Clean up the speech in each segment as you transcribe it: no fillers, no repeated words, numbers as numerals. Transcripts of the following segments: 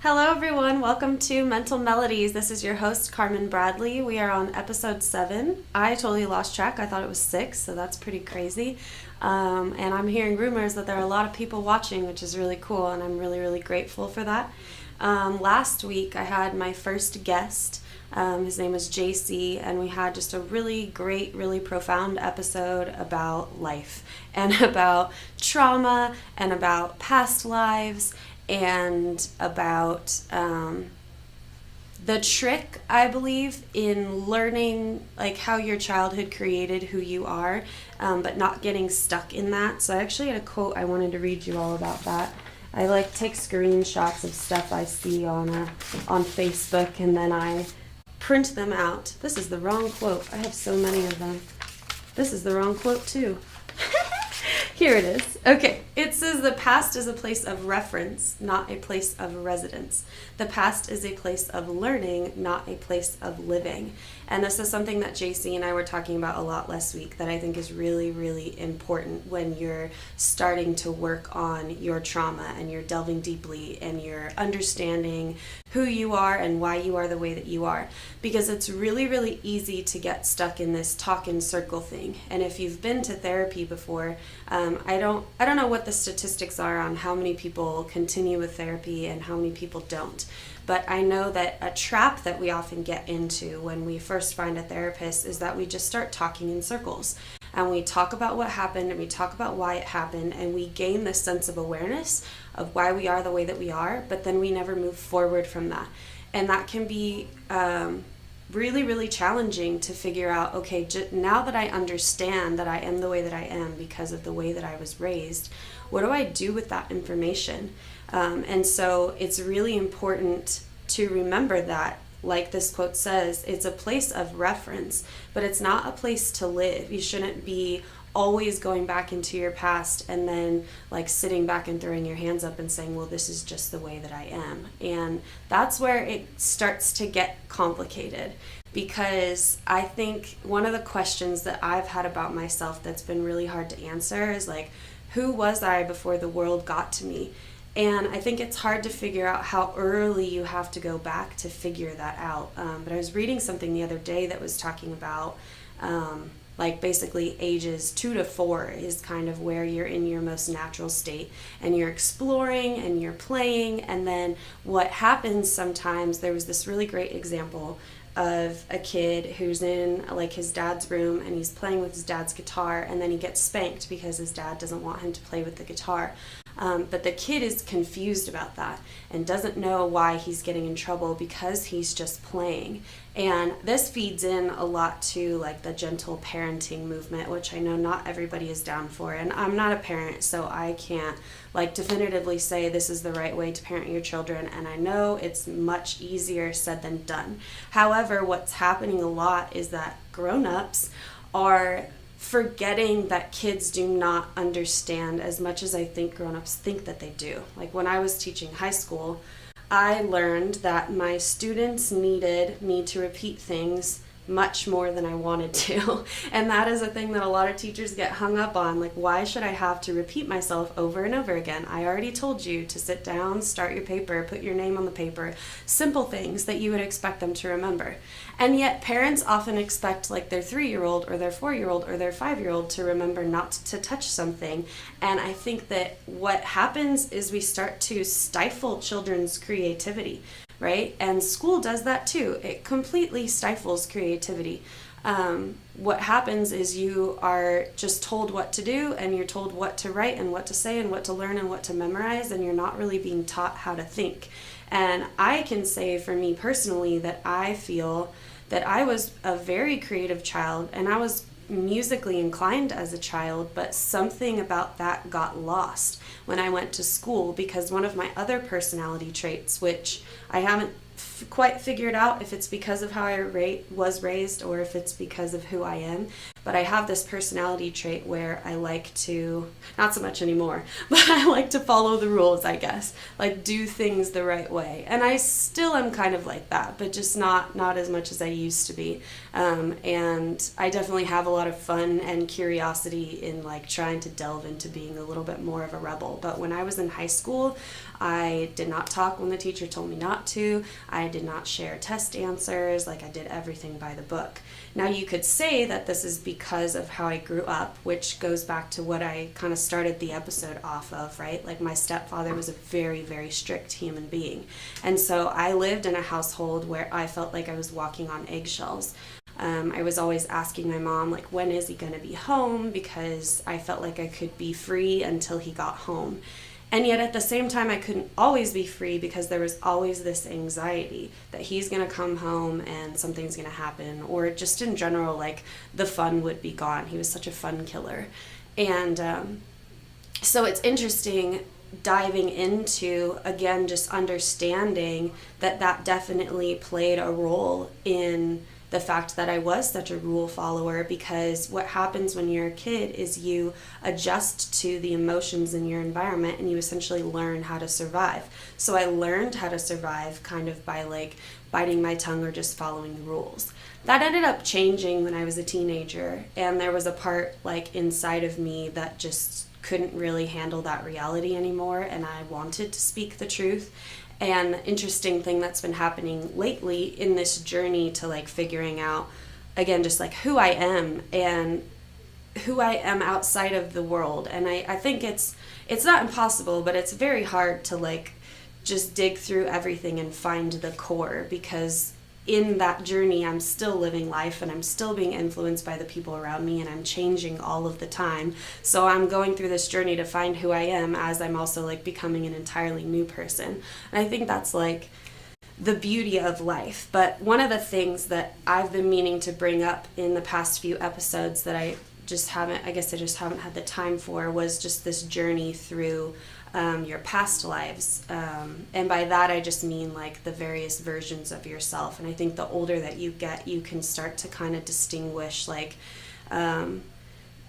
Hello, everyone. Welcome to Mental Melodies. This is your host, Carmynn Bradley. We are on episode 7. I totally lost track. I thought it was 6, so that's pretty crazy. And I'm hearing rumors that there are a lot of people watching, which is really cool, and I'm really, really grateful for that. Last week, I had my first guest. His name is JC, and we had just a really great, really profound episode about life and about trauma and about past lives and about the trick, I believe, in learning like how your childhood created who you are, but not getting stuck in that. So I actually had a quote I wanted to read you all about that. I take screenshots of stuff I see on Facebook, and then I print them out. This is the wrong quote. I have so many of them. This is the wrong quote too. Here it is. Okay, it says the past is a place of reference, not a place of residence. The past is a place of learning, not a place of living. And this is something that JC and I were talking about a lot last week that I think is really, really important when you're starting to work on your trauma and you're delving deeply and you're understanding who you are and why you are the way that you are. Because it's really, really easy to get stuck in this talk in circle thing. And if you've been to therapy before, I don't know what the statistics are on how many people continue with therapy and how many people don't. But I know that a trap that we often get into when we first find a therapist is that we just start talking in circles. And we talk about what happened and we talk about why it happened, and we gain this sense of awareness of why we are the way that we are, but then we never move forward from that. And that can be really, really challenging to figure out, okay, now that I understand that I am the way that I am because of the way that I was raised, what do I do with that information? And so it's really important to remember that, like this quote says, it's a place of reference, but it's not a place to live. You shouldn't be always going back into your past and then sitting back and throwing your hands up and saying, well, this is just the way that I am. And that's where it starts to get complicated, because I think one of the questions that I've had about myself that's been really hard to answer is who was I before the world got to me? And I think it's hard to figure out how early you have to go back to figure that out. But I was reading something the other day that was talking about basically ages 2 to 4 is kind of where you're in your most natural state and you're exploring and you're playing. And then what happens sometimes, there was this really great example of a kid who's in his dad's room and he's playing with his dad's guitar, and then he gets spanked because his dad doesn't want him to play with the guitar. But the kid is confused about that and doesn't know why he's getting in trouble because he's just playing. And this feeds in a lot to the gentle parenting movement, which I know not everybody is down for. And I'm not a parent, so I can't definitively say this is the right way to parent your children. And I know it's much easier said than done. However, what's happening a lot is that grown-ups are forgetting that kids do not understand as much as I think grown-ups think that they do. When I was teaching high school, I learned that my students needed me to repeat things much more than I wanted to. And that is a thing that a lot of teachers get hung up on. Why should I have to repeat myself over and over again? I already told you to sit down, start your paper, put your name on the paper. Simple things that you would expect them to remember. And yet parents often expect their 3-year-old or their 4-year-old or their 5-year-old to remember not to touch something. And I think that what happens is we start to stifle children's creativity. Right? And school does that too. It completely stifles creativity. What happens is you are just told what to do, and you're told what to write and what to say and what to learn and what to memorize, and you're not really being taught how to think. And I can say for me personally that I feel that I was a very creative child, and I was musically inclined as a child, but something about that got lost when I went to school, because one of my other personality traits, which I haven't quite figured out if it's because of how I was raised or if it's because of who I am. But I have this personality trait where I like to, not so much anymore, but I like to follow the rules, I guess. Like do things the right way. And I still am kind of like that, but just not as much as I used to be. And I definitely have a lot of fun and curiosity in like trying to delve into being a little bit more of a rebel. But when I was in high school, I did not talk when the teacher told me not to. I did not share test answers. Like I did everything by the book. Now you could say that this is because of how I grew up, which goes back to what I kind of started the episode off of, right? Like my stepfather was a very, very strict human being. And so I lived in a household where I felt like I was walking on eggshells. I was always asking my mom, like, when is he going to be home? Because I felt like I could be free until he got home. And yet at the same time, I couldn't always be free because there was always this anxiety that he's going to come home and something's going to happen, or just in general, like the fun would be gone. He was such a fun killer. And so it's interesting diving into, again, just understanding that definitely played a role in the fact that I was such a rule follower, because what happens when you're a kid is you adjust to the emotions in your environment and you essentially learn how to survive. So I learned how to survive kind of by like biting my tongue or just following the rules. That ended up changing when I was a teenager, and there was a part like inside of me that just couldn't really handle that reality anymore, and I wanted to speak the truth. And the interesting thing that's been happening lately in this journey to like figuring out, again, just like who I am and who I am outside of the world. And I think it's not impossible, but it's very hard to like just dig through everything and find the core, because in that journey, I'm still living life and I'm still being influenced by the people around me, and I'm changing all of the time. So I'm going through this journey to find who I am as I'm also like becoming an entirely new person. And I think that's like the beauty of life. But one of the things that I've been meaning to bring up in the past few episodes that I just haven't had the time for, was just this journey through your past lives. And by that, I just mean like the various versions of yourself. And I think the older that you get, you can start to kind of distinguish like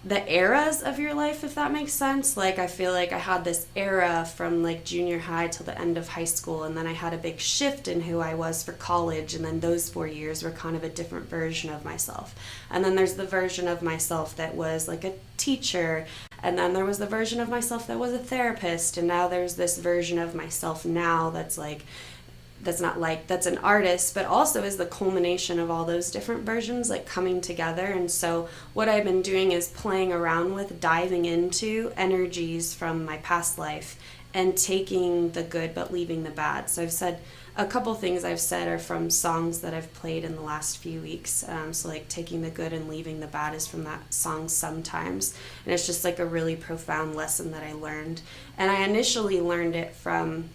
the eras of your life, if that makes sense. Like I feel like I had this era from like junior high till the end of high school, and then I had a big shift in who I was for college, and then those 4 years were kind of a different version of myself. And then there's the version of myself that was like a teacher, and then there was the version of myself that was a therapist, and now there's this version of myself now that's an artist, but also is the culmination of all those different versions like coming together. And so what I've been doing is playing around with diving into energies from my past life and taking the good but leaving the bad. So I've said a couple things I've said are from songs that I've played in the last few weeks. So like taking the good and leaving the bad is from that song Sometimes. And it's just like a really profound lesson that I learned. And I initially learned it from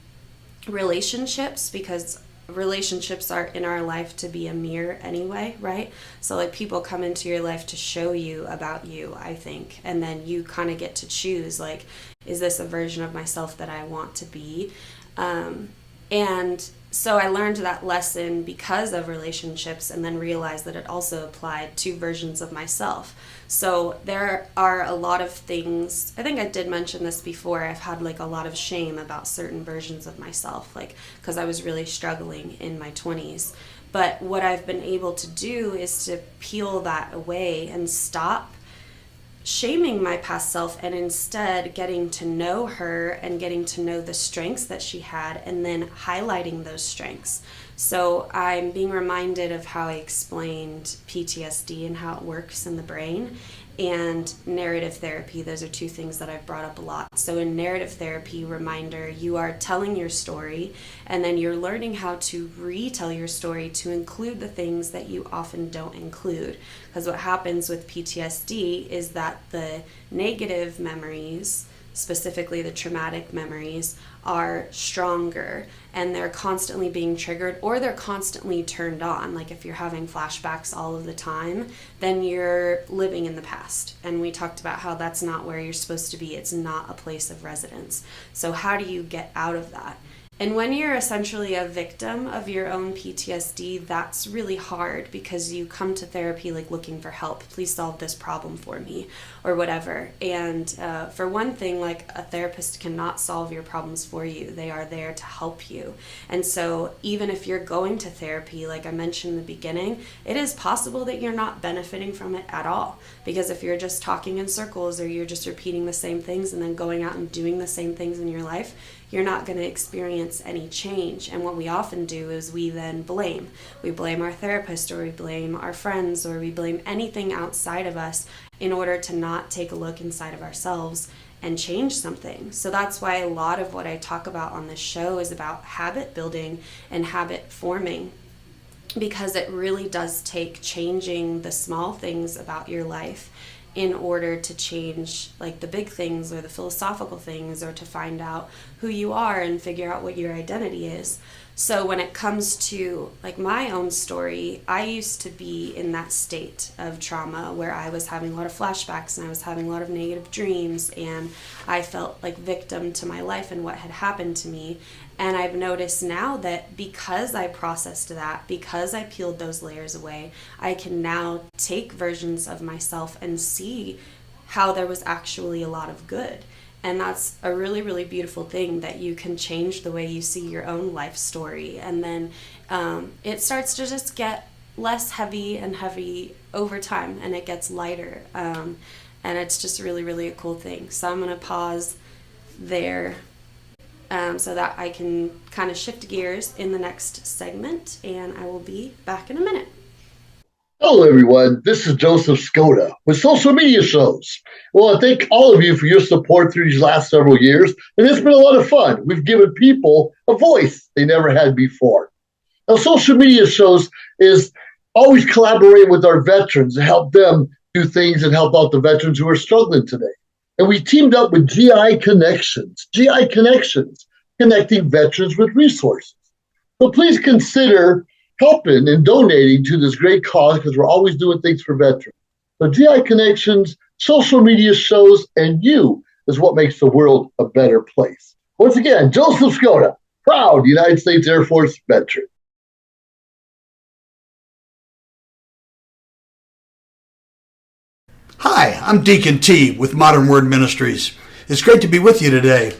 relationships, because relationships are in our life to be a mirror anyway, right? So like people come into your life to show you about you, I think, and then you kind of get to choose like, is this a version of myself that I want to be? And so I learned that lesson because of relationships, and then realized that it also applied to versions of myself. So there are a lot of things, I think I did mention this before, I've had like a lot of shame about certain versions of myself, like because I was really struggling in my 20s. But what I've been able to do is to peel that away and stop shaming my past self, and instead getting to know her and getting to know the strengths that she had, and then highlighting those strengths. So I'm being reminded of how I explained PTSD and how it works in the brain, and narrative therapy. Those are two things that I've brought up a lot. So in narrative therapy, reminder, you are telling your story, and then you're learning how to retell your story to include the things that you often don't include. Because what happens with PTSD is that the negative memories, specifically the traumatic memories, are stronger, and they're constantly being triggered, or they're constantly turned on. Like if you're having flashbacks all of the time, then you're living in the past. And we talked about how that's not where you're supposed to be. It's not a place of residence. So how do you get out of that? And when you're essentially a victim of your own PTSD, that's really hard because you come to therapy like looking for help. Please solve this problem for me or whatever. And for one thing, like a therapist cannot solve your problems for you. They are there to help you. And so even if you're going to therapy, like I mentioned in the beginning, it is possible that you're not benefiting from it at all. Because if you're just talking in circles or you're just repeating the same things and then going out and doing the same things in your life, you're not going to experience any change. And what we often do is we then blame. We blame our therapist, or we blame our friends, or we blame anything outside of us in order to not take a look inside of ourselves and change something. So that's why a lot of what I talk about on this show is about habit building and habit forming, because it really does take changing the small things about your life in order to change like the big things or the philosophical things, or to find out who you are and figure out what your identity is. So when it comes to like my own story, I used to be in that state of trauma where I was having a lot of flashbacks and I was having a lot of negative dreams, and I felt like victim to my life and what had happened to me. And I've noticed now that because I processed that, because I peeled those layers away, I can now take versions of myself and see how there was actually a lot of good. And that's a really, really beautiful thing, that you can change the way you see your own life story. And then it starts to just get less heavy and heavy over time, and it gets lighter. And it's just really, really a cool thing. So I'm going to pause there so that I can kind of shift gears in the next segment, and I will be back in a minute. Hello, everyone. This is Joseph Skoda with Social Media Shows. Well, I thank all of you for your support through these last several years, and it's been a lot of fun. We've given people a voice they never had before. Now, Social Media Shows is always collaborating with our veterans to help them do things and help out the veterans who are struggling today. And we teamed up with GI Connections, connecting veterans with resources. So please consider helping and donating to this great cause, because we're always doing things for veterans. So GI Connections, Social Media Shows, and you is what makes the world a better place. Once again, Joseph Skoda, proud United States Air Force veteran. Hi, I'm Deacon T with Modern Word Ministries. It's great to be with you today.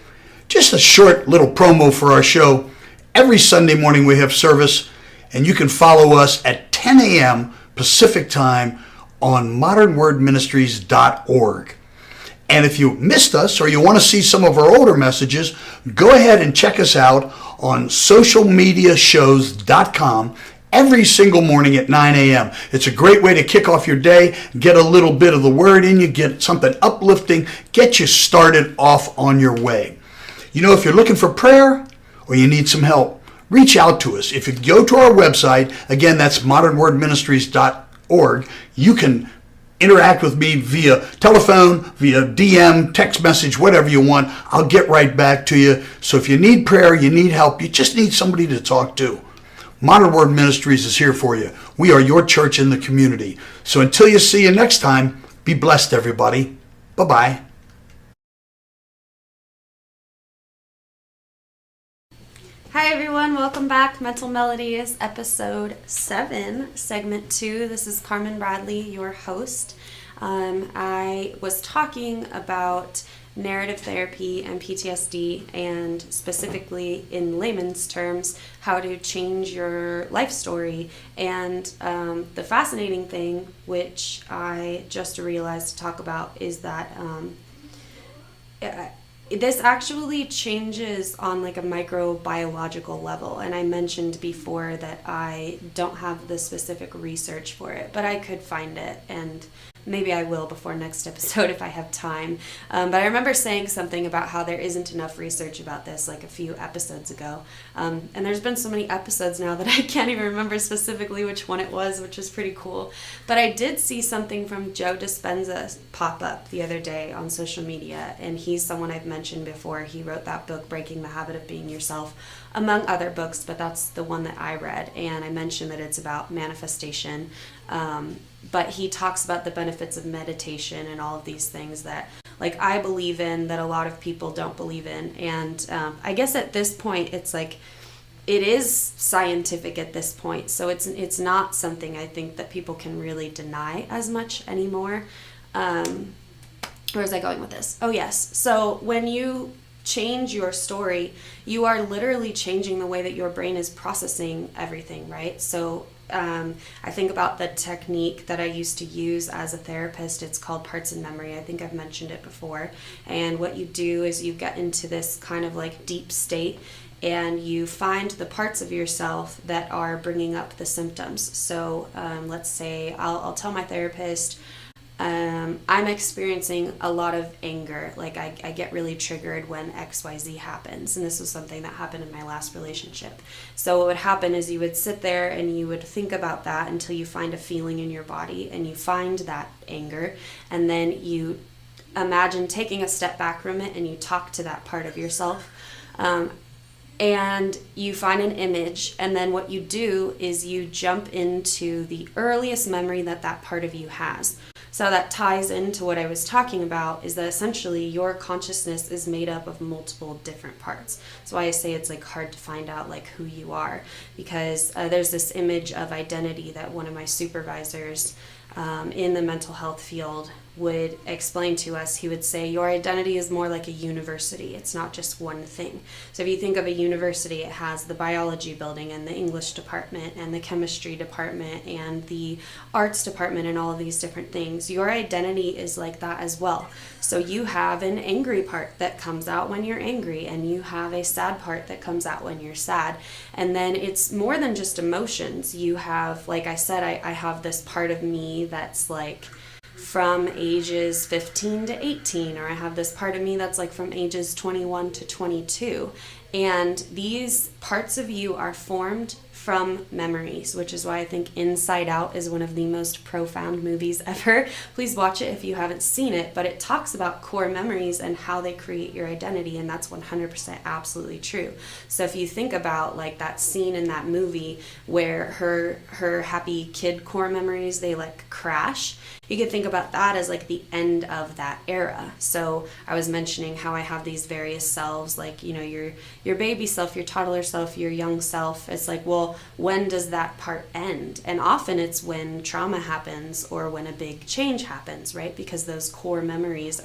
Just a short little promo for our show. Every Sunday morning we have service, and you can follow us at 10 a.m. Pacific time on modernwordministries.org. And if you missed us or you want to see some of our older messages, go ahead and check us out on socialmediashows.com every single morning at 9 a.m. It's a great way to kick off your day, get a little bit of the word in you, get something uplifting, get you started off on your way. You know, if you're looking for prayer or you need some help, reach out to us. If you go to our website, again, that's modernwordministries.org, you can interact with me via telephone, via DM, text message, whatever you want. I'll get right back to you. So if you need prayer, you need help, you just need somebody to talk to, Modern Word Ministries is here for you. We are your church in the community. So until you see you next time, be blessed, everybody. Bye-bye. Hi everyone, welcome back. Mental Melodies, episode 7, segment 2. This is Carmynn Bradley, your host. I was talking about narrative therapy and PTSD, and specifically in layman's terms, how to change your life story. And the fascinating thing, which I just realized to talk about, is that this actually changes on like a microbiological level. And I mentioned before that I don't have the specific research for it, but I could find it, and maybe I will before next episode if I have time. But I remember saying something about how there isn't enough research about this like a few episodes ago. And there's been so many episodes now that I can't even remember specifically which one it was, which is pretty cool. But I did see something from Joe Dispenza pop up the other day on social media, and he's someone I've mentioned before. He wrote that book, Breaking the Habit of Being Yourself, among other books, but that's the one that I read. And I mentioned that it's about manifestation. But he talks about the benefits of meditation and all of these things that, like, I believe in, that a lot of people don't believe in. And I guess at this point, it's like, it is scientific at this point. So it's not something I think that people can really deny as much anymore. Where was I going with this? Oh, yes. So when you change your story, you are literally changing the way that your brain is processing everything, right? So I think about the technique that I used to use as a therapist. It's called parts and memory. I think I've mentioned it before. And what you do is you get into this kind of like deep state, and you find the parts of yourself that are bringing up the symptoms. So let's say I'll tell my therapist, I'm experiencing a lot of anger. Like I get really triggered when XYZ happens. And this was something that happened in my last relationship. So what would happen is you would sit there and you would think about that until you find a feeling in your body and you find that anger. And then you imagine taking a step back from it and you talk to that part of yourself. And you find an image, and then what you do is you jump into the earliest memory that that part of you has. So that ties into what I was talking about, is that essentially your consciousness is made up of multiple different parts. That's why I say it's like hard to find out like who you are, because there's this image of identity that one of my supervisors in the mental health field would explain to us. He would say, your identity is more like a university. It's not just one thing. So if you think of a university, it has the biology building and the English department and the chemistry department and the arts department and all of these different things. Your identity is like that as well. So you have an angry part that comes out when you're angry, and you have a sad part that comes out when you're sad. And then it's more than just emotions. You have, like I said, I have this part of me that's like from ages 15 to 18, or I have this part of me that's like from ages 21 to 22. And these parts of you are formed from memories, which is why I think Inside Out is one of the most profound movies ever. Please watch it if you haven't seen it, but it talks about core memories and how they create your identity, and that's 100% absolutely true. So if you think about like that scene in that movie where her happy kid core memories, they like crash, you could think about that as like the end of that era. So I was mentioning how I have these various selves, like, you know, your baby self, your toddler self, your young self. It's like, well, when does that part end? And often it's when trauma happens or when a big change happens, right? Because those core memories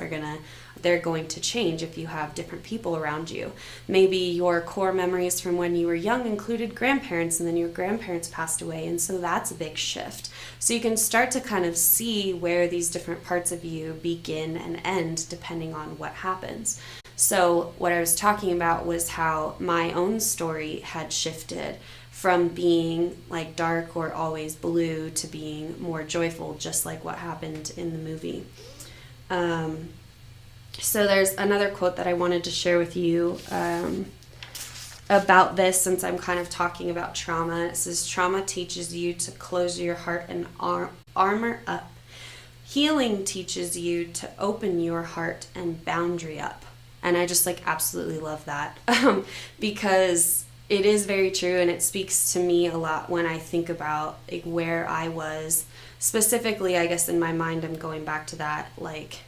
they're going to change if you have different people around you. Maybe your core memories from when you were young included grandparents, and then your grandparents passed away, and so that's a big shift. So you can start to kind of see where these different parts of you begin and end depending on what happens. So what I was talking about was how my own story had shifted from being like dark or always blue to being more joyful, just like what happened in the movie. So there's another quote that I wanted to share with you about this, since I'm kind of talking about trauma. It says, trauma teaches you to close your heart and armor up. Healing teaches you to open your heart and boundary up. And I just like absolutely love that because it is very true, and it speaks to me a lot when I think about like where I was. Specifically, I guess in my mind, I'm going back to that like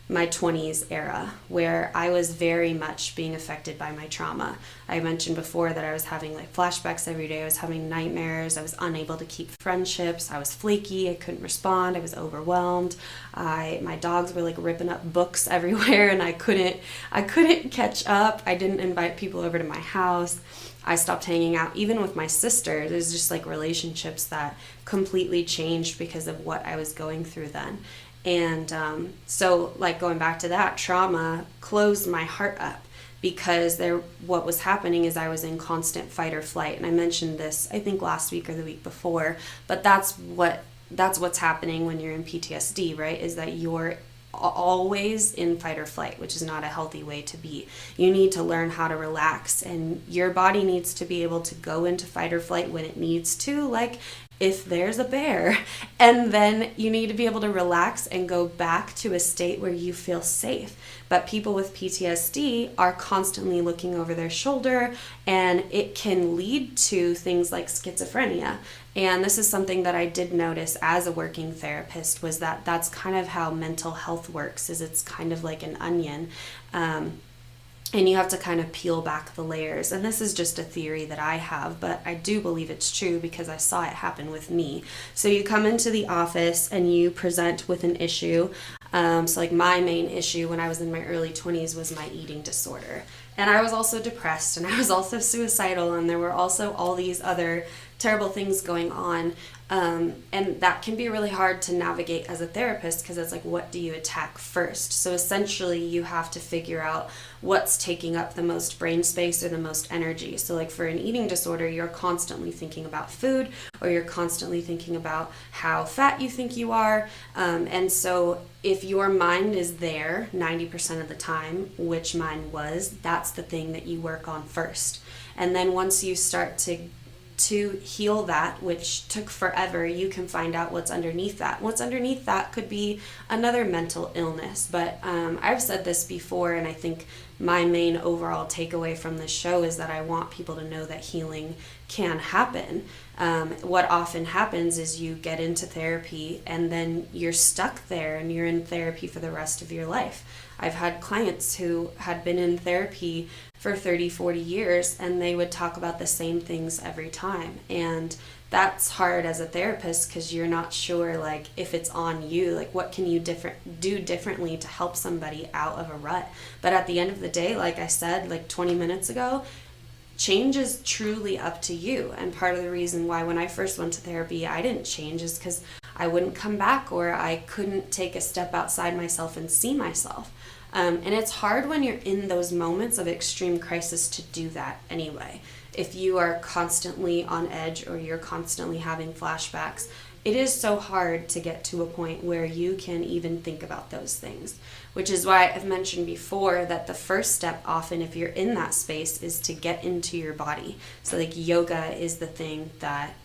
my 20s era, where I was very much being affected by my trauma. I mentioned before that I was having like flashbacks every day. I was having nightmares. I was unable to keep friendships. I was flaky. I couldn't respond. I was overwhelmed. My dogs were like ripping up books everywhere, and I couldn't catch up. I didn't invite people over to my house. I stopped hanging out even with my sister. There's just like relationships that completely changed because of what I was going through then. And so like going back to that, trauma closed my heart up, because what was happening is I was in constant fight or flight. And I mentioned this, I think last week or the week before, but that's what's happening when you're in PTSD, right? Is that you're always in fight or flight, which is not a healthy way to be. You need to learn how to relax, and your body needs to be able to go into fight or flight when it needs to, like if there's a bear. And then you need to be able to relax and go back to a state where you feel safe. But people with PTSD are constantly looking over their shoulder, and it can lead to things like schizophrenia. And this is something that I did notice as a working therapist, was that that's kind of how mental health works, is it's kind of like an onion. And you have to kind of peel back the layers. And this is just a theory that I have, but I do believe it's true because I saw it happen with me. So you come into the office and you present with an issue. So like my main issue when I was in my early 20s was my eating disorder. And I was also depressed, and I was also suicidal, and there were also all these other terrible things going on. And that can be really hard to navigate as a therapist, because it's like, what do you attack first? So essentially you have to figure out what's taking up the most brain space or the most energy. So like for an eating disorder, you're constantly thinking about food, or you're constantly thinking about how fat you think you are. And so if your mind is there 90% of the time, which mine was, that's the thing that you work on first. And then once you start to heal that, which took forever, you can find out what's underneath that. What's underneath that could be another mental illness. But I've said this before, and I think my main overall takeaway from this show is that I want people to know that healing can happen. What often happens is you get into therapy and then you're stuck there and you're in therapy for the rest of your life. I've had clients who had been in therapy for 30, 40 years, and they would talk about the same things every time. And that's hard as a therapist, because you're not sure, like, if it's on you, like, what can you do differently to help somebody out of a rut. But at the end of the day, like I said, like 20 minutes ago, change is truly up to you. And part of the reason why when I first went to therapy I didn't change is because I wouldn't come back, or I couldn't take a step outside myself and see myself. And it's hard when you're in those moments of extreme crisis to do that anyway. If you are constantly on edge, or you're constantly having flashbacks, it is so hard to get to a point where you can even think about those things. Which is why I've mentioned before that the first step often, if you're in that space, is to get into your body. So like yoga is the thing that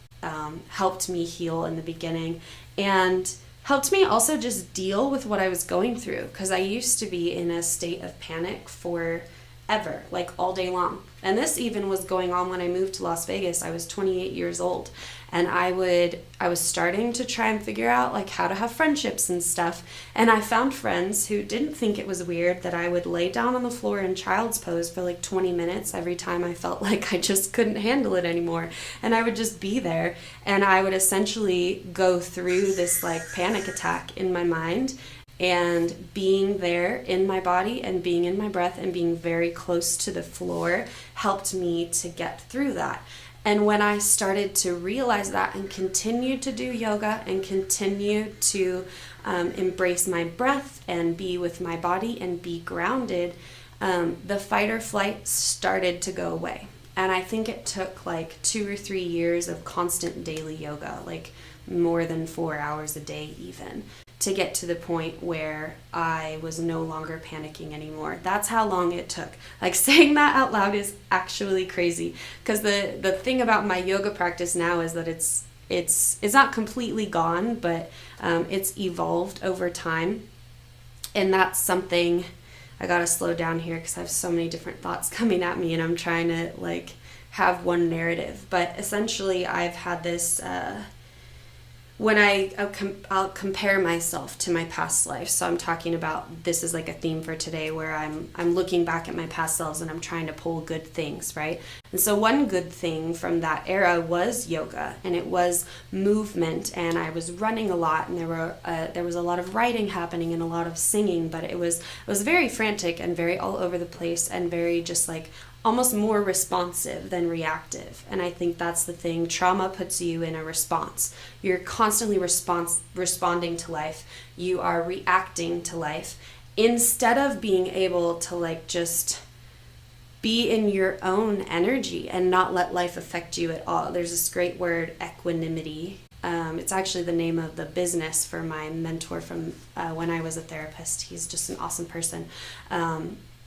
helped me heal in the beginning, and helped me also just deal with what I was going through, because I used to be in a state of panic forever, like all day long. And this even was going on when I moved to Las Vegas. I was 28 years old, and I was starting to try and figure out like how to have friendships and stuff. And I found friends who didn't think it was weird that I would lay down on the floor in child's pose for like 20 minutes every time I felt like I just couldn't handle it anymore. And I would just be there, and I would essentially go through this like panic attack in my mind. And being there in my body and being in my breath and being very close to the floor helped me to get through that. And when I started to realize that and continue to do yoga and continue to embrace my breath and be with my body and be grounded, the fight or flight started to go away. And I think it took like 2 or 3 years of constant daily yoga, like more than 4 hours a day even, to get to the point where I was no longer panicking anymore. That's how long it took. Like, saying that out loud is actually crazy, because the thing about my yoga practice now is that it's not completely gone, but it's evolved over time. And that's something, I gotta slow down here because I have so many different thoughts coming at me and I'm trying to like have one narrative. But essentially I've had this when I'll compare myself to my past life. So I'm talking about, this is like a theme for today, where I'm looking back at my past selves and I'm trying to pull good things, right? And so one good thing from that era was yoga, and it was movement, and I was running a lot, and there was a lot of writing happening and a lot of singing, but it was very frantic and very all over the place and very just like almost more responsive than reactive. And I think that's the thing. Trauma puts you in a response. You're constantly responding to life. You are reacting to life instead of being able to like just be in your own energy and not let life affect you at all. There's this great word, equanimity. It's actually the name of the business for my mentor from when I was a therapist. He's just an awesome person.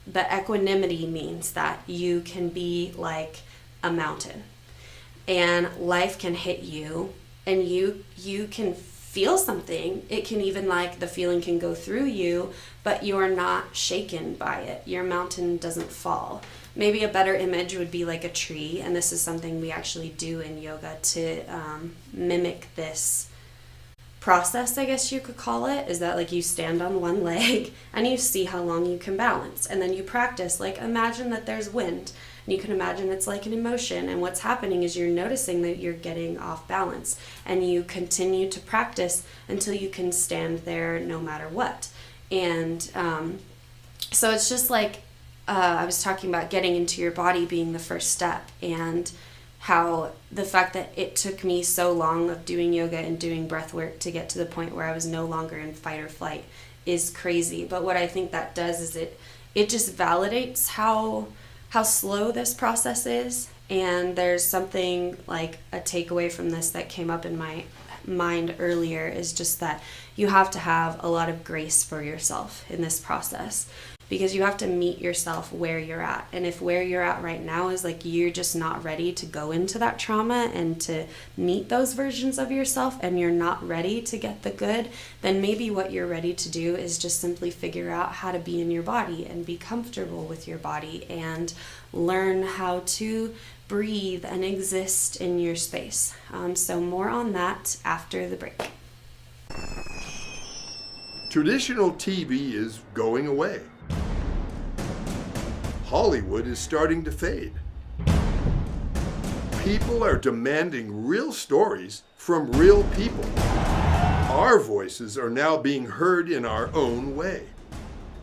But equanimity means that you can be like a mountain, and life can hit you and you can feel something. It can even, like, the feeling can go through you, but you're not shaken by it. Your mountain doesn't fall. Maybe a better image would be like a tree, and this is something we actually do in yoga to mimic this process, I guess you could call it, is that, like, you stand on one leg and you see how long you can balance, and then you practice. Like, imagine that there's wind, and you can imagine it's like an emotion, and what's happening is you're noticing that you're getting off balance, and you continue to practice until you can stand there no matter what. And so it's just like, I was talking about getting into your body being the first step, and how the fact that it took me so long of doing yoga and doing breath work to get to the point where I was no longer in fight or flight is crazy. But what I think that does is it just validates how slow this process is. And there's something like a takeaway from this that came up in my mind earlier, is just that you have to have a lot of grace for yourself in this process, because you have to meet yourself where you're at. And if where you're at right now is like you're just not ready to go into that trauma and to meet those versions of yourself, and you're not ready to get the good, then maybe what you're ready to do is just simply figure out how to be in your body and be comfortable with your body and learn how to breathe and exist in your space. So more on that after the break. Traditional TV is going away. Hollywood is starting to fade. People are demanding real stories from real people. Our voices are now being heard in our own way.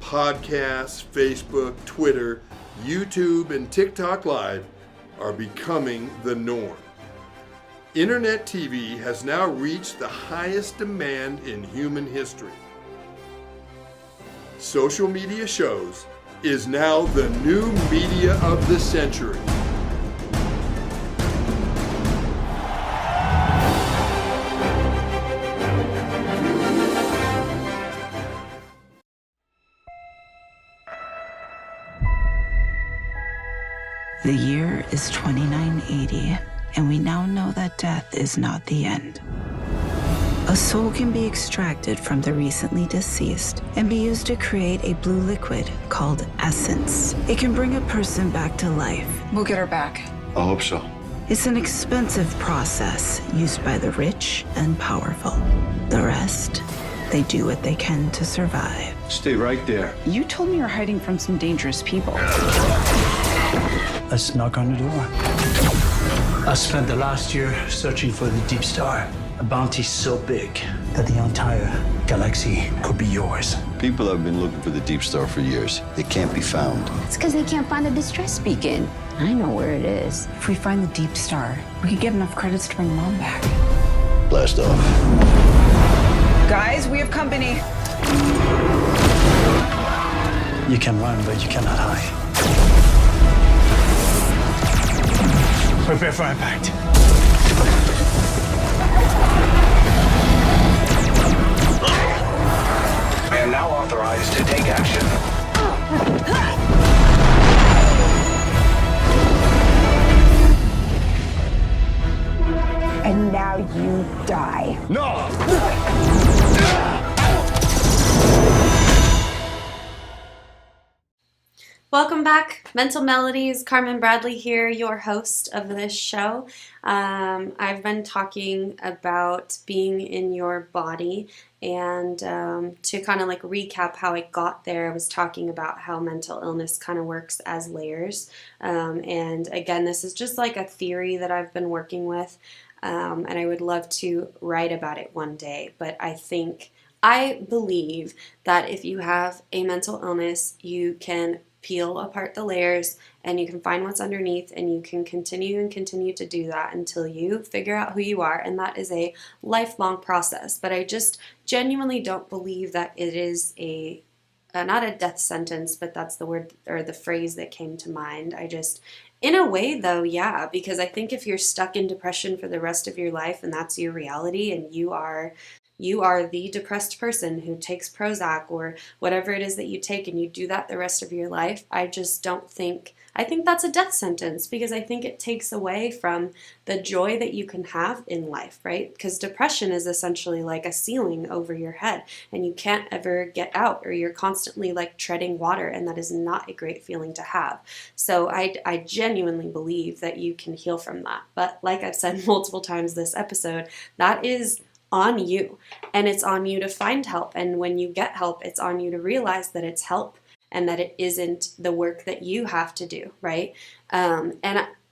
Podcasts, Facebook, Twitter, YouTube, and TikTok Live are becoming the norm. Internet TV has now reached the highest demand in human history. Social media shows is now the new media of the century. The year is 2980, and we now know that death is not the end. A soul can be extracted from the recently deceased and be used to create a blue liquid called essence. It can bring a person back to life. We'll get her back. I hope so. It's an expensive process used by the rich and powerful. The rest, they do what they can to survive. Stay right there. You told me you're hiding from some dangerous people. Let's knock on the door. I spent the last year searching for the Deep Star. A bounty so big that the entire galaxy could be yours. People have been looking for the Deep Star for years. It can't be found. It's because they can't find the distress beacon. I know where it is. If we find the Deep Star, we could get enough credits to bring Mom back. Blast off. Guys, we have company. You can run, but you cannot hide. Prepare for impact. I am now authorized to take action. And now you die. No! Welcome back, Mental Melodies. Carmynn Bradley here, your host of this show. I've been talking about being in your body, and to kind of like recap how I got there, I was talking about how mental illness kind of works as layers. And again, this is just like a theory that I've been working with, and I would love to write about it one day. But I believe that if you have a mental illness, you can peel apart the layers and you can find what's underneath, and you can continue to do that until you figure out who you are. And that is a lifelong process. But I just genuinely don't believe that it is not a death sentence, but that's the word or the phrase that came to mind. In a way though, yeah, because I think if you're stuck in depression for the rest of your life and that's your reality, and you are you are the depressed person who takes Prozac or whatever it is that you take, and you do that the rest of your life, I think that's a death sentence, because I think it takes away from the joy that you can have in life, right? Because depression is essentially like a ceiling over your head, and you can't ever get out, or you're constantly like treading water, and that is not a great feeling to have. So I genuinely believe that you can heal from that. But like I've said multiple times this episode, that is on you, and it's on you to find help. And when you get help, it's on you to realize that it's help and that it isn't the work that you have to do, right? And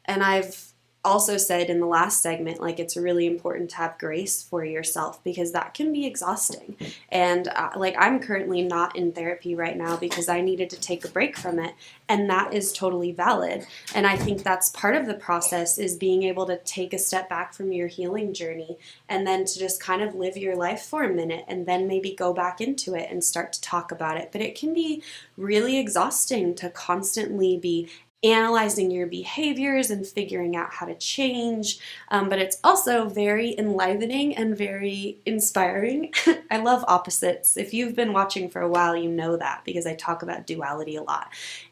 I've also said in the last segment, like, it's really important to have grace for yourself, because that can be exhausting. And like, I'm currently not in therapy right now because I needed to take a break from it, and that is totally valid. And I think that's part of the process, is being able to take a step back from your healing journey, and then to just kind of live your life for a minute, and then maybe go back into it and start to talk about it. But it can be really exhausting to constantly be analyzing your behaviors and figuring out how to change. But it's also very enlivening and very inspiring. I love opposites. If you've been watching for a while, you know that, because I talk about duality a lot.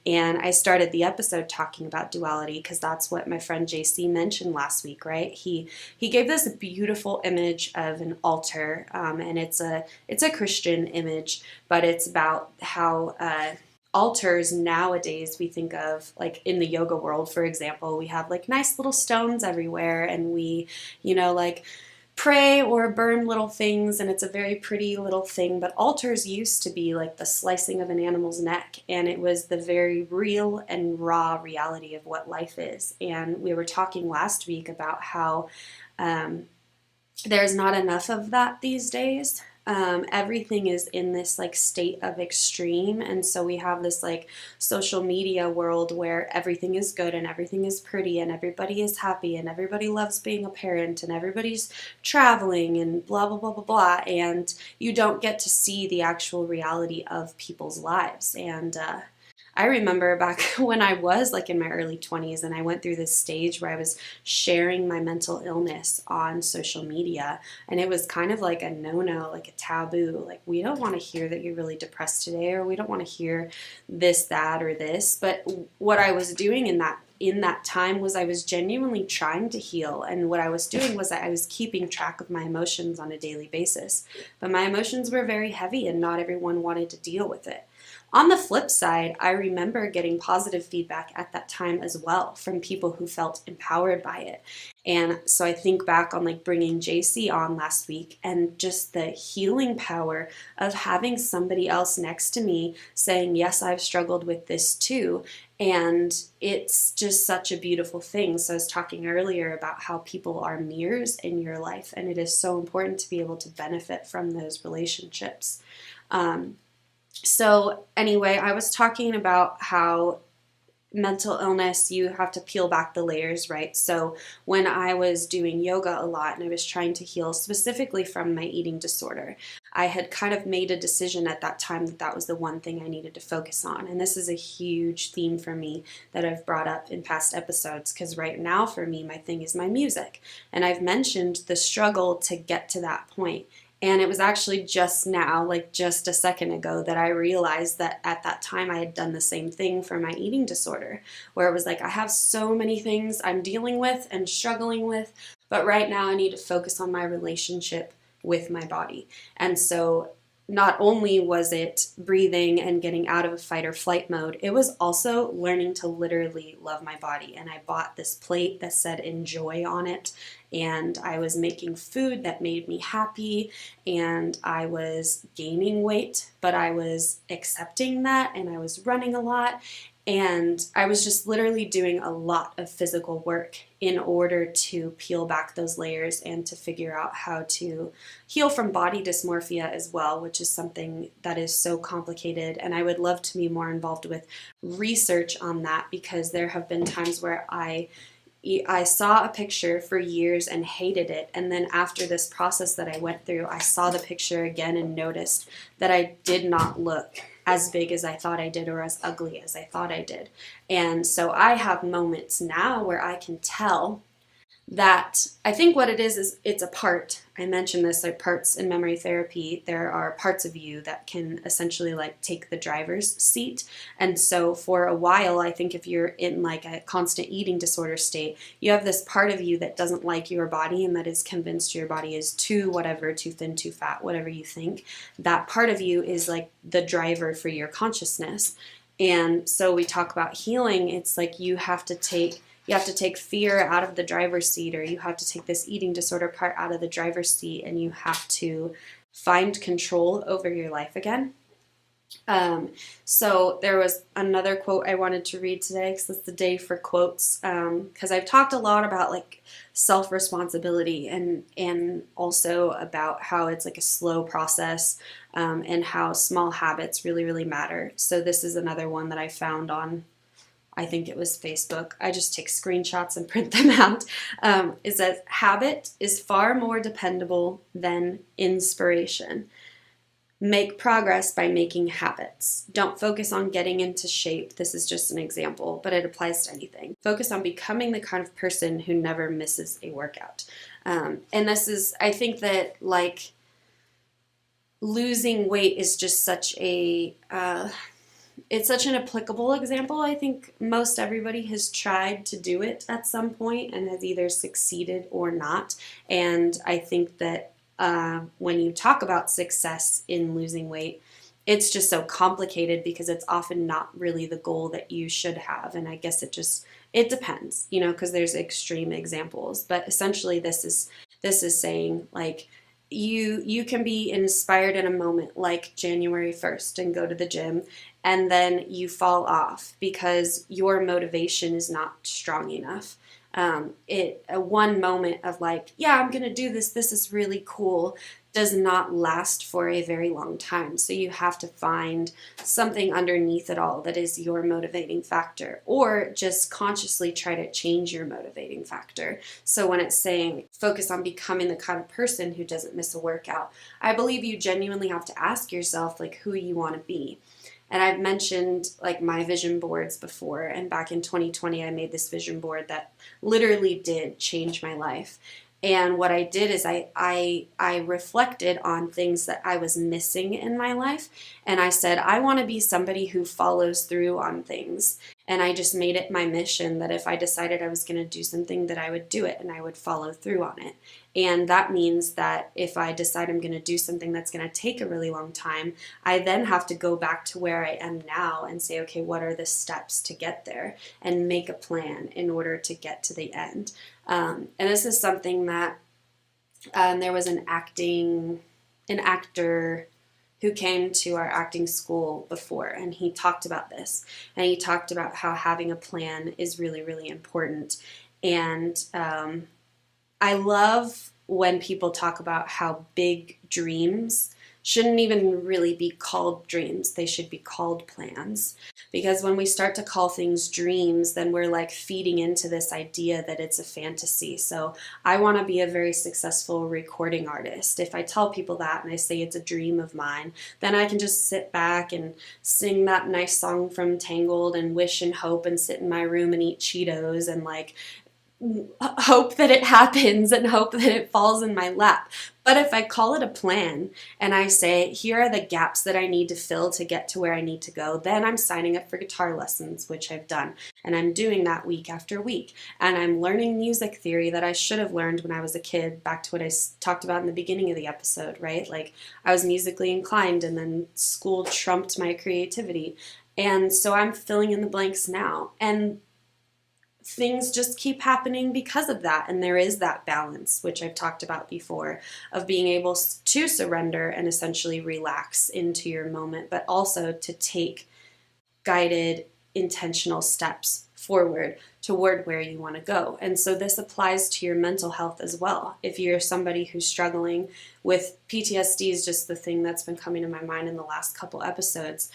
And I started the episode talking about duality because that's what my friend JC mentioned last week, right? He gave this beautiful image of an altar, and it's a Christian image, but it's about how altars nowadays we think of, like in the yoga world, for example, we have like nice little stones everywhere, and we, like pray or burn little things, and it's a very pretty little thing. But altars used to be like the slicing of an animal's neck, and it was the very real and raw reality of what life is. And we were talking last week about how there's not enough of that these days. Everything is in this like state of extreme, and so we have this like social media world where everything is good and everything is pretty and everybody is happy and everybody loves being a parent and everybody's traveling and blah blah blah blah blah, and you don't get to see the actual reality of people's lives. And I remember back when I was like in my early 20s, and I went through this stage where I was sharing my mental illness on social media, and it was kind of like a no-no, like a taboo. Like, we don't want to hear that you're really depressed today, or we don't want to hear this, that, or this. But what I was doing in that time was I was genuinely trying to heal, and what I was doing was I was keeping track of my emotions on a daily basis. But my emotions were very heavy, and not everyone wanted to deal with it. On the flip side, I remember getting positive feedback at that time as well from people who felt empowered by it. And so I think back on like bringing JC on last week, and just the healing power of having somebody else next to me saying, yes, I've struggled with this too. And it's just such a beautiful thing. So I was talking earlier about how people are mirrors in your life, and it is so important to be able to benefit from those relationships. So anyway, I was talking about how mental illness, you have to peel back the layers, right? So when I was doing yoga a lot and I was trying to heal specifically from my eating disorder, I had kind of made a decision at that time that that was the one thing I needed to focus on. And this is a huge theme for me that I've brought up in past episodes, because right now for me, my thing is my music. And I've mentioned the struggle to get to that point. And it was actually just now, like just a second ago, that I realized that at that time I had done the same thing for my eating disorder, where it was like, I have so many things I'm dealing with and struggling with, but right now I need to focus on my relationship with my body. And so not only was it breathing and getting out of a fight or flight mode, it was also learning to literally love my body. And I bought this plate that said enjoy on it, and I was making food that made me happy, and I was gaining weight, but I was accepting that, and I was running a lot, and I was just literally doing a lot of physical work in order to peel back those layers and to figure out how to heal from body dysmorphia as well, which is something that is so complicated. And I would love to be more involved with research on that, because there have been times where I saw a picture for years and hated it, and then after this process that I went through, I saw the picture again and noticed that I did not look as big as I thought I did, or as ugly as I thought I did. And so I have moments now where I can tell that I think what it is it's a part. I mentioned this, like parts in memory therapy, there are parts of you that can essentially like take the driver's seat. And so for a while, I think if you're in like a constant eating disorder state, you have this part of you that doesn't like your body and that is convinced your body is too whatever, too thin, too fat, whatever you think. That part of you is like the driver for your consciousness. And so we talk about healing. It's like you have to take fear out of the driver's seat, or you have to take this eating disorder part out of the driver's seat, and you have to find control over your life again. So there was another quote I wanted to read today, because it's the day for quotes, because I've talked a lot about like self-responsibility and also about how it's like a slow process, and how small habits really, really matter. So this is another one that I found on, I think it was Facebook. I just take screenshots and print them out. It says, habit is far more dependable than inspiration. Make progress by making habits. Don't focus on getting into shape. This is just an example, but it applies to anything. Focus on becoming the kind of person who never misses a workout. And this is, I think that like losing weight is just such a, it's such an applicable example. I think most everybody has tried to do it at some point and has either succeeded or not. And I think that when you talk about success in losing weight, it's just so complicated because it's often not really the goal that you should have. And I guess it depends, you know, because there's extreme examples. But essentially this is saying like, you can be inspired in a moment like January 1st and go to the gym, and then you fall off because your motivation is not strong enough. One moment of like, yeah, I'm gonna do this is really cool, does not last for a very long time. So you have to find something underneath it all that is your motivating factor, or just consciously try to change your motivating factor. So when it's saying focus on becoming the kind of person who doesn't miss a workout, I believe you genuinely have to ask yourself like who you want to be. And I've mentioned like my vision boards before, and back in 2020 I made this vision board that literally did change my life. And what I did is I reflected on things that I was missing in my life, and I said I want to be somebody who follows through on things. And I just made it my mission that if I decided I was going to do something, that I would do it and I would follow through on it. And that means that if I decide I'm going to do something that's going to take a really long time, I then have to go back to where I am now and say, okay, what are the steps to get there, and make a plan in order to get to the end. And this is something that there was an actor who came to our acting school before, and he talked about this, and he talked about how having a plan is really, really important. And I love when people talk about how big dreams shouldn't even really be called dreams. They should be called plans. Because when we start to call things dreams, then we're like feeding into this idea that it's a fantasy. So I want to be a very successful recording artist. If I tell people that and I say it's a dream of mine, then I can just sit back and sing that nice song from Tangled and wish and hope and sit in my room and eat Cheetos and like hope that it happens and hope that it falls in my lap. But if I call it a plan and I say, here are the gaps that I need to fill to get to where I need to go, then I'm signing up for guitar lessons, which I've done. And I'm doing that week after week. And I'm learning music theory that I should have learned when I was a kid, back to what I talked about in the beginning of the episode, right? Like I was musically inclined and then school trumped my creativity. And so I'm filling in the blanks now. And things just keep happening because of that. And there is that balance, which I've talked about before, of being able to surrender and essentially relax into your moment, but also to take guided, intentional steps forward toward where you want to go. And so this applies to your mental health as well. If you're somebody who's struggling with PTSD, is just the thing that's been coming to my mind in the last couple episodes,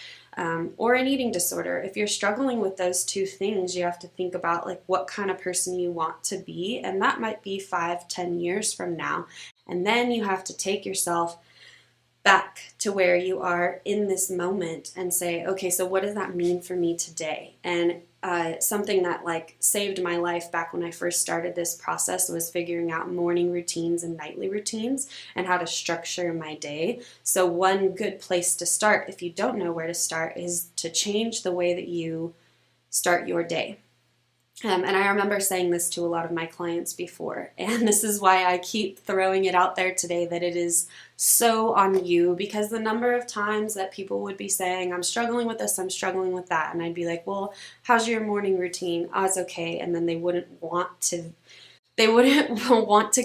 or an eating disorder. If you're struggling with those two things, you have to think about like what kind of person you want to be, and that might be 5-10 years from now. And then you have to take yourself back to where you are in this moment and say, okay, so what does that mean for me today? And something that like saved my life back when I first started this process was figuring out morning routines and nightly routines and how to structure my day. So one good place to start, if you don't know where to start, is to change the way that you start your day. And I remember saying this to a lot of my clients before, and this is why I keep throwing it out there today, that it is so on you, because the number of times that people would be saying, I'm struggling with this, I'm struggling with that, and I'd be like, well, how's your morning routine? Oh, it's okay. And then they wouldn't want to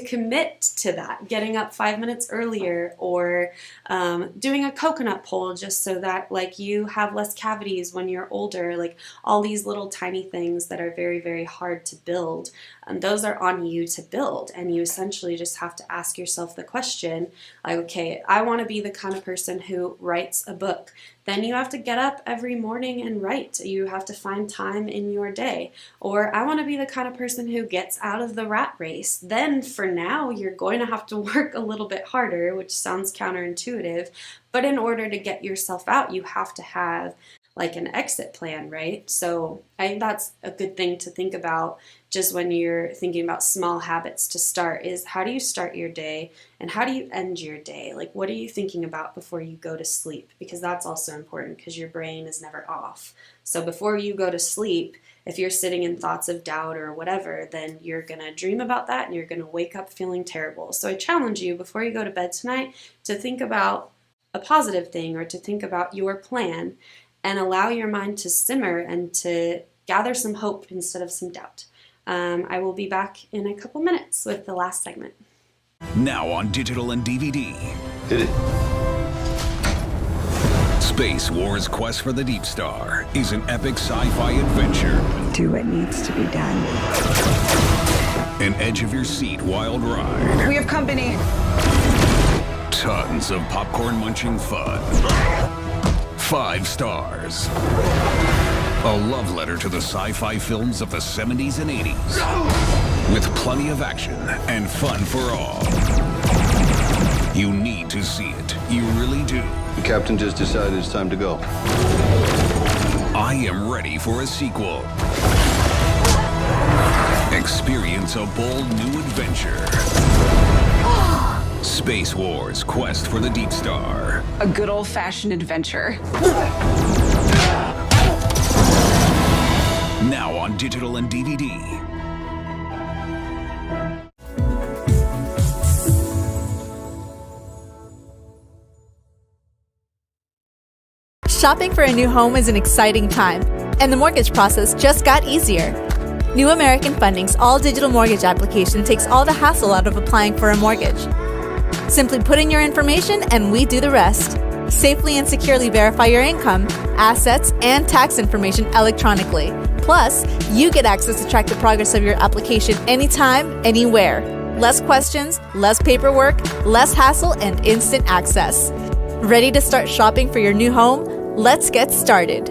commit to that, getting up 5 minutes earlier, or doing a coconut pull just so that like you have less cavities when you're older, like all these little tiny things that are very, very hard to build. And those are on you to build. And you essentially just have to ask yourself the question, like, okay, I want to be the kind of person who writes a book. Then you have to get up every morning and write. You have to find time in your day. Or I want to be the kind of person who gets out of the rat race. Then for now, you're going to have to work a little bit harder, which sounds counterintuitive. But in order to get yourself out, you have to have like an exit plan, right? So I think that's a good thing to think about just when you're thinking about small habits to start, is how do you start your day and how do you end your day? Like, what are you thinking about before you go to sleep? Because that's also important, because your brain is never off. So before you go to sleep, if you're sitting in thoughts of doubt or whatever, then you're going to dream about that and you're going to wake up feeling terrible. So I challenge you, before you go to bed tonight, to think about a positive thing or to think about your plan and allow your mind to simmer and to gather some hope instead of some doubt. I will be back in a couple minutes with the last segment. Now on digital and DVD. Hit it. Space Wars: Quest for the Deep Star is an epic sci-fi adventure. Do what needs to be done. An edge-of-your-seat wild ride. We have company. Tons of popcorn-munching fun. 5 stars. A love letter to the sci-fi films of the 70s and 80s. With plenty of action and fun for all. You need to see it. You really do. The captain just decided it's time to go. I am ready for a sequel. Experience a bold new adventure. Space Wars: Quest for the Deep Star. A good old-fashioned adventure. Now on digital and DVD. Shopping for a new home is an exciting time, and the mortgage process just got easier. New American Funding's all-digital mortgage application takes all the hassle out of applying for a mortgage. Simply put in your information and we do the rest. Safely and securely verify your income, assets, and tax information electronically. Plus, you get access to track the progress of your application anytime, anywhere. Less questions, less paperwork, less hassle, and instant access. Ready to start shopping for your new home? Let's get started.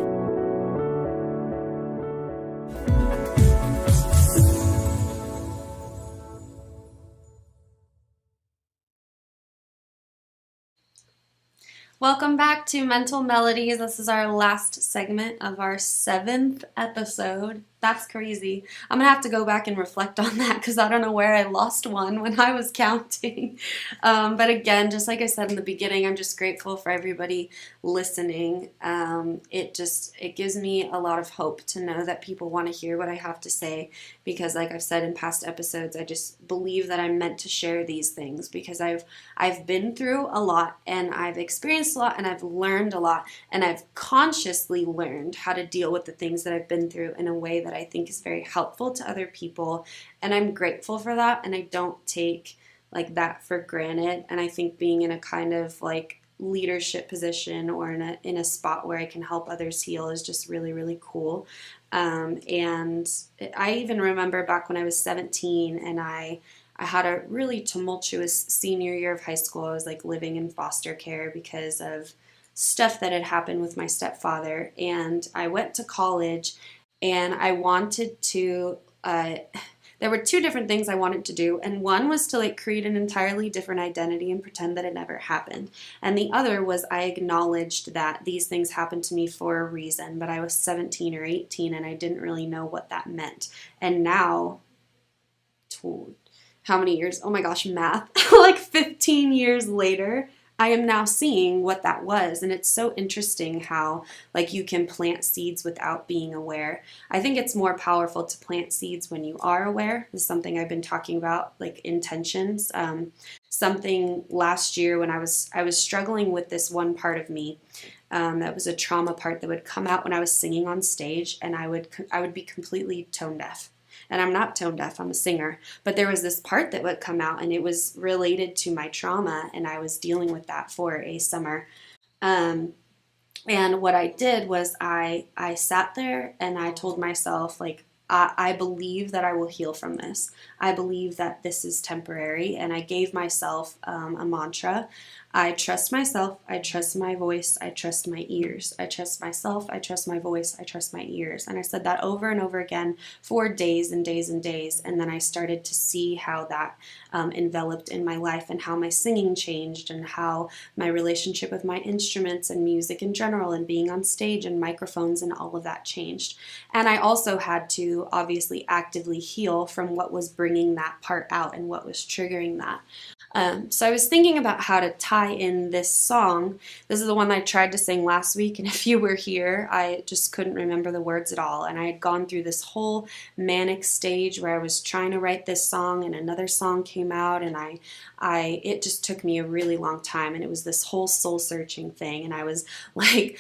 Welcome back to Mental Melodies. This is our last segment of our 7th episode. That's crazy. I'm going to have to go back and reflect on that because I don't know where I lost one when I was counting. But again, just like I said in the beginning, I'm just grateful for everybody listening. It gives me a lot of hope to know that people want to hear what I have to say, because like I've said in past episodes, I just believe that I'm meant to share these things because I've been through a lot and I've experienced a lot and I've learned a lot, and I've consciously learned how to deal with the things that I've been through in a way that I think is very helpful to other people, and I'm grateful for that, and I don't take like that for granted. And I think being in a kind of like leadership position or in a spot where I can help others heal is just really, really cool. And I even remember back when I was 17 and I had a really tumultuous senior year of high school. I was like living in foster care because of stuff that had happened with my stepfather, and I went to college and I wanted to there were two different things I wanted to do, and one was to like create an entirely different identity and pretend that it never happened. And the other was I acknowledged that these things happened to me for a reason, but I was 17 or 18 and I didn't really know what that meant. And now, how many years? Oh my gosh, math. Like 15 years later, I am now seeing what that was. And it's so interesting how like you can plant seeds without being aware. I think it's more powerful to plant seeds when you are aware. This is something I've been talking about, like intentions. Something last year when I was struggling with this one part of me. That was a trauma part that would come out when I was singing on stage, and I would be completely tone deaf. And I'm not tone deaf, I'm a singer. But there was this part that would come out, and it was related to my trauma, and I was dealing with that for a summer. And what I did was I sat there and I told myself, like, I believe that I will heal from this. I believe that this is temporary. And I gave myself a mantra. I trust myself. I trust my voice. I trust my ears. I trust myself. I trust my voice. I trust my ears. And I said that over and over again for days and days and days. And then I started to see how that enveloped in my life, and how my singing changed, and how my relationship with my instruments and music in general and being on stage and microphones and all of that changed. And I also had to obviously actively heal from what was bringing that part out and what was triggering that. So I was thinking about how to tie in this song. This is the one I tried to sing last week, and if you were here, I just couldn't remember the words at all. And I had gone through this whole manic stage where I was trying to write this song, and another song came out, and it just took me a really long time, and it was this whole soul-searching thing, and I was like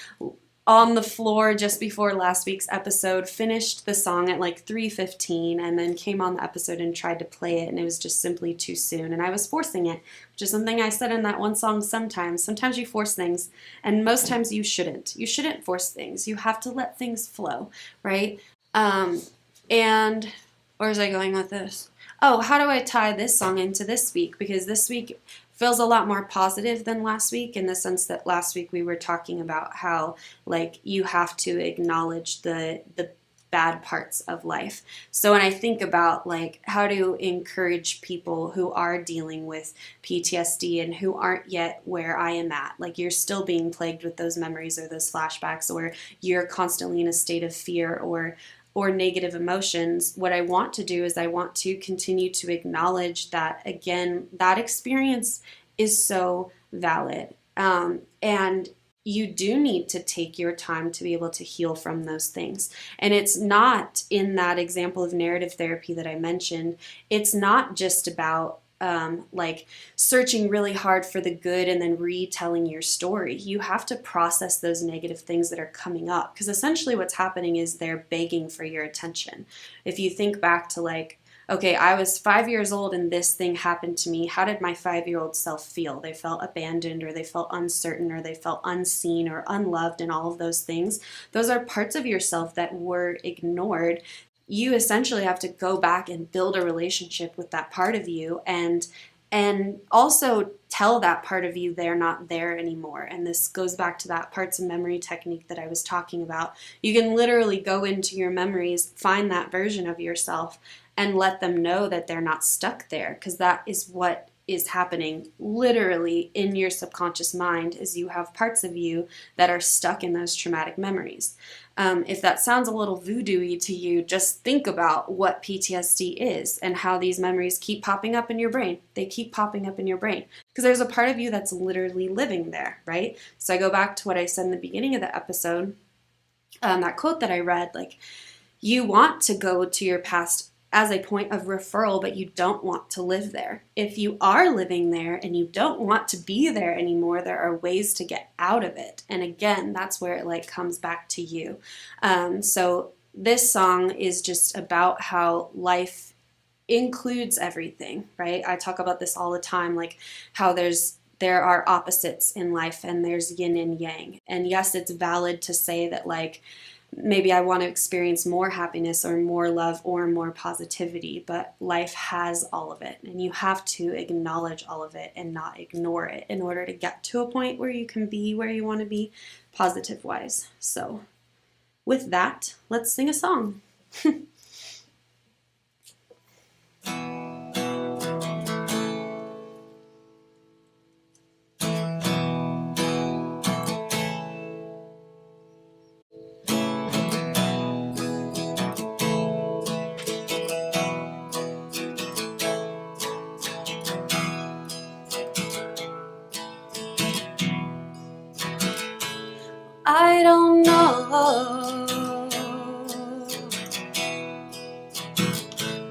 on the floor just before last week's episode, finished the song at like 3:15, and then came on the episode and tried to play it, and it was just simply too soon, and I was forcing it, which is something I said in that one song sometimes. Sometimes you force things, and most times you shouldn't. You shouldn't force things. You have to let things flow, right? And where was I going with this? Oh, how do I tie this song into this week? Because this week feels a lot more positive than last week, in the sense that last week we were talking about how like you have to acknowledge the bad parts of life. So when I think about like how to encourage people who are dealing with PTSD and who aren't yet where I am at, like you're still being plagued with those memories or those flashbacks, or you're constantly in a state of fear or negative emotions, what I want to do is I want to continue to acknowledge that, again, that experience is so valid. And you do need to take your time to be able to heal from those things. And it's not, in that example of narrative therapy that I mentioned, it's not just about like searching really hard for the good and then retelling your story. You have to process those negative things that are coming up, because essentially what's happening is they're begging for your attention. If you think back to like, okay, I was 5 years old and this thing happened to me. How did my 5-year-old self feel? They felt abandoned, or they felt uncertain, or they felt unseen or unloved, and all of those things. Those are parts of yourself that were ignored. You essentially have to go back and build a relationship with that part of you, and also tell that part of you they're not there anymore. And this goes back to that parts of memory technique that I was talking about. You can literally go into your memories, find that version of yourself, and let them know that they're not stuck there, because that is what is happening literally in your subconscious mind, is you have parts of you that are stuck in those traumatic memories. If that sounds a little voodoo-y to you, just think about what PTSD is and how these memories keep popping up in your brain. They keep popping up in your brain because there's a part of you that's literally living there, right? So I go back to what I said in the beginning of the episode, that quote that I read, like, you want to go to your past as a point of referral, but you don't want to live there. If you are living there and you don't want to be there anymore, there are ways to get out of it. And again, that's where it like comes back to you. So this song is just about how life includes everything, right? I talk about this all the time, like how there are opposites in life, and there's yin and yang. And yes, it's valid to say that like, maybe I want to experience more happiness or more love or more positivity, but life has all of it, and you have to acknowledge all of it and not ignore it in order to get to a point where you can be where you want to be positive wise. So with that, let's sing a song.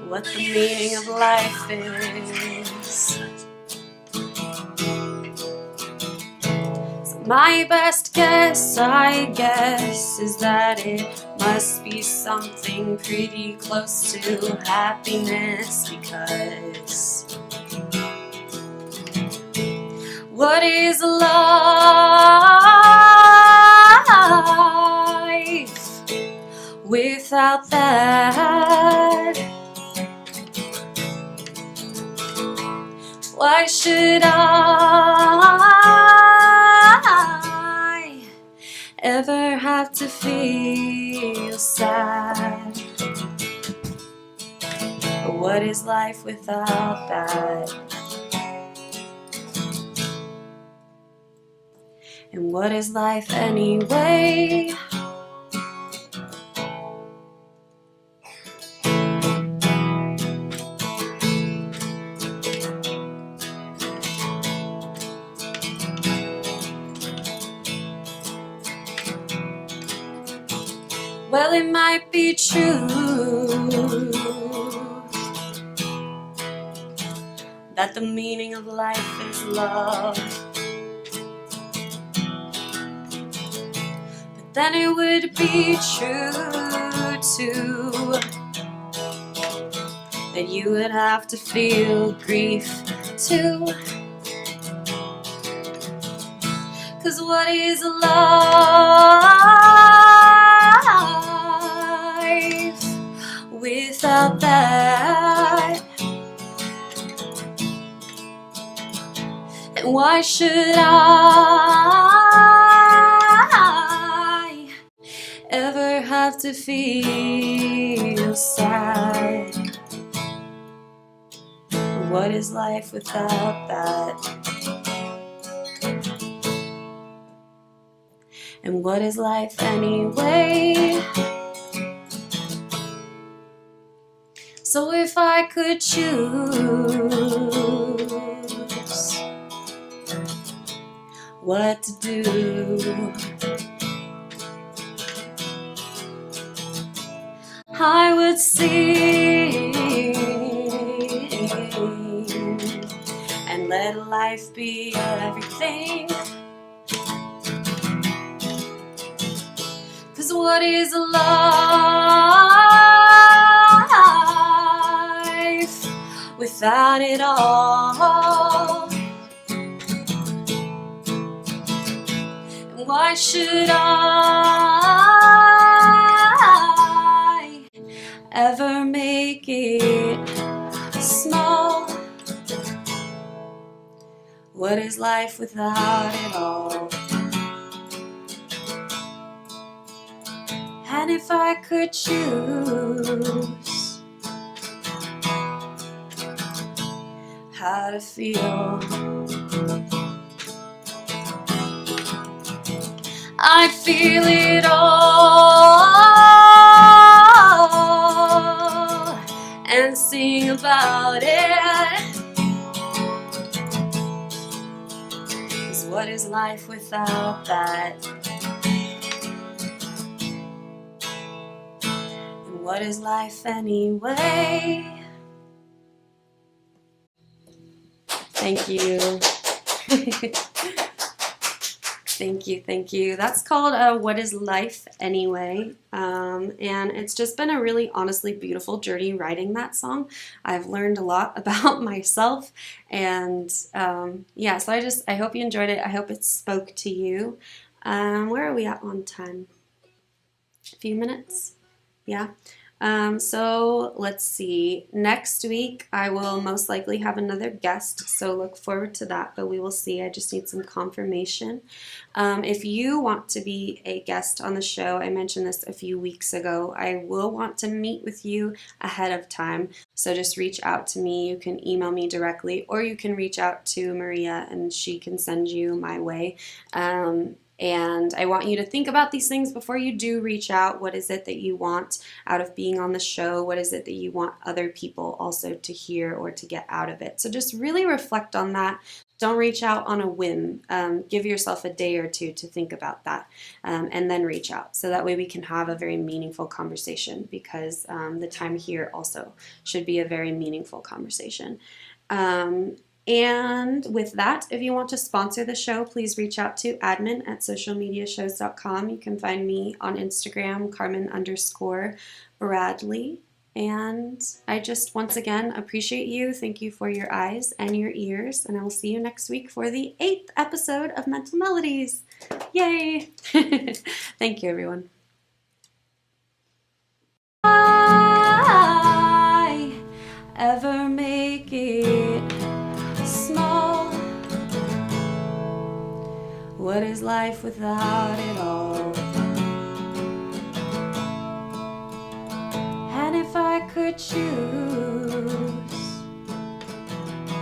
what the meaning of life is. So my best guess, I guess, is that it must be something pretty close to happiness, because what is life without that? Why should I ever have to feel sad? What is life without that? And what is life anyway? Well, it might be true that the meaning of life is love, but then it would be true too that you would have to feel grief too. 'Cause what is life without that? And why should I ever have to feel sad? What is life without that? And what is life anyway? So if I could choose what to do, I would sing and let life be everything. 'Cause what is life without it all? And why should I ever make it small? What is life without it all? And if I could choose how to feel, I'd feel it all and sing about it. 'Cause what is life without that? What is life anyway? Thank you. Thank you. That's called What is Life Anyway? And it's just been a really honestly beautiful journey writing that song. I've learned a lot about myself, and yeah, so I hope you enjoyed it. I hope it spoke to you. Where are we at on time? A few minutes? Yeah. So let's see. Next week I will most likely have another guest, so look forward to that, but we will see. I just need some confirmation. If you want to be a guest on the show, I mentioned this a few weeks ago, I will want to meet with you ahead of time. So just reach out to me. You can email me directly, or you can reach out to Maria and she can send you my way. And I want you to think about these things before you do reach out. What is it that you want out of being on the show? What is it that you want other people also to hear or to get out of it? So just really reflect on that. don't reach out on a whim. Give yourself a day or two to think about that, and then reach out. So that way we can have a very meaningful conversation, because the time here also should be a very meaningful conversation. And with that, if you want to sponsor the show, please reach out to admin@socialmediashows.com. You can find me on Instagram, Carmynn_Bradley. And I just once again appreciate you. Thank you for your eyes and your ears. And I will see you next week for the 8th episode of Mental Melodies. Yay! Thank you, everyone. I ever make it small? What is life without it all? And if I could choose